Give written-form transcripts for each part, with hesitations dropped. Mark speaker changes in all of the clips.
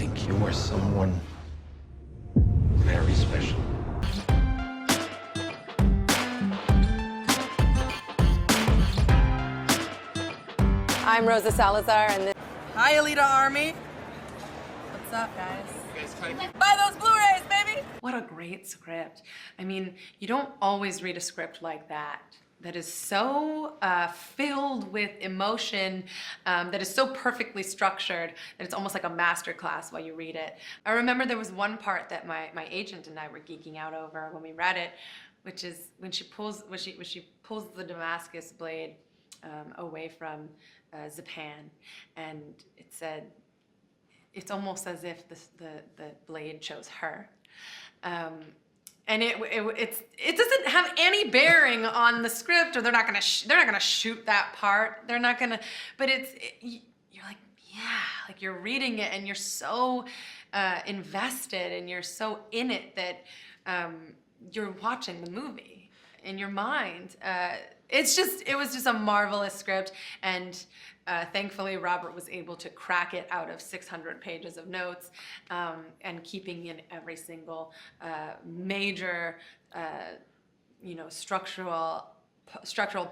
Speaker 1: think you are someone very special.
Speaker 2: I'm Rosa Salazar, and this...
Speaker 3: Hi, Alita Army. What's up, guys? Buy those Blu-rays, baby!
Speaker 4: What a great script. I mean, you don't always read a script like that is so filled with emotion, that is so perfectly structured that it's almost like a master class while you read it. I remember there was one part that my agent and I were geeking out over when we read it, which is when she pulls the Damascus blade away from Zapan, and it said, it's almost as if the blade chose her. And it doesn't have any bearing on the script, or they're not gonna shoot that part. They're not gonna, but you're like, yeah, like you're reading it and you're so invested and you're so in it that you're watching the movie in your mind. It was just a marvelous script, and thankfully Robert was able to crack it out of 600 pages of notes, and keeping in every single major, structural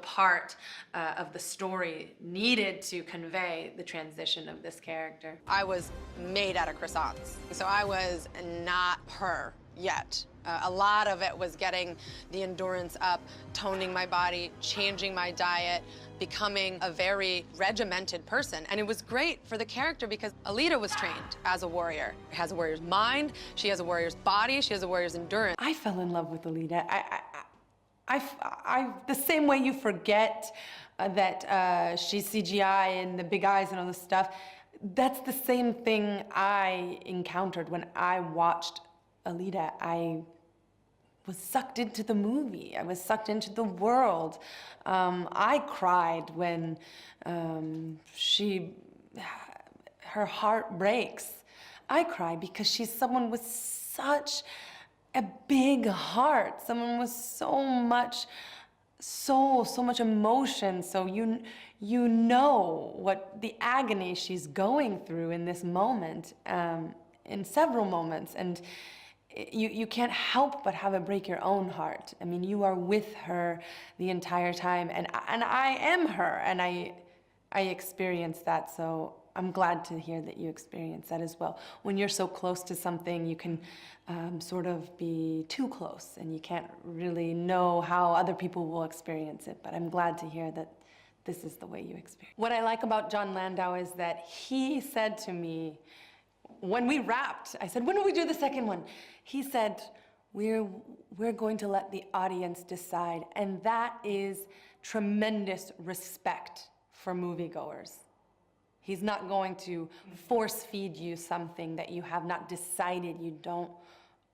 Speaker 4: part of the story needed to convey the transition of this character.
Speaker 2: I was made out of croissants, so I was not her yet. A lot of it was getting the endurance up, toning my body, changing my diet, becoming a very regimented person. And it was great for the character because Alita was trained as a warrior. She has a warrior's mind, she has a warrior's body, she has a warrior's endurance.
Speaker 4: I fell in love with Alita. The same way you forget that she's CGI and the big eyes and all this stuff, that's the same thing I encountered when I watched Alita. I was sucked into the movie. I was sucked into the world. I cried when her heart breaks. I cry because she's someone with such a big heart, someone with so much soul, so much emotion. So you know what the agony she's going through in this moment, in several moments, and you can't help but have it break your own heart. I mean, you are with her the entire time, and I am her, and I experienced that, so I'm glad to hear that you experience that as well. When you're so close to something, you can sort of be too close, and you can't really know how other people will experience it, but I'm glad to hear that this is the way you experience it. What I like about John Landau is that he said to me, when we wrapped, I said, when do we do the second one? He said, we're going to let the audience decide, and that is tremendous respect for moviegoers. He's not going to force feed you something that you have not decided you don't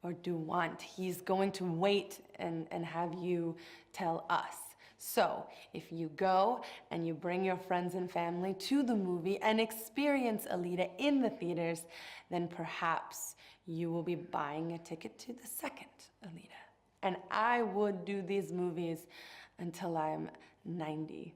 Speaker 4: or do want. He's going to wait and have you tell us. So if you go and you bring your friends and family to the movie and experience Alita in the theaters, then perhaps you will be buying a ticket to the second Alita. And I would do these movies until I'm 90.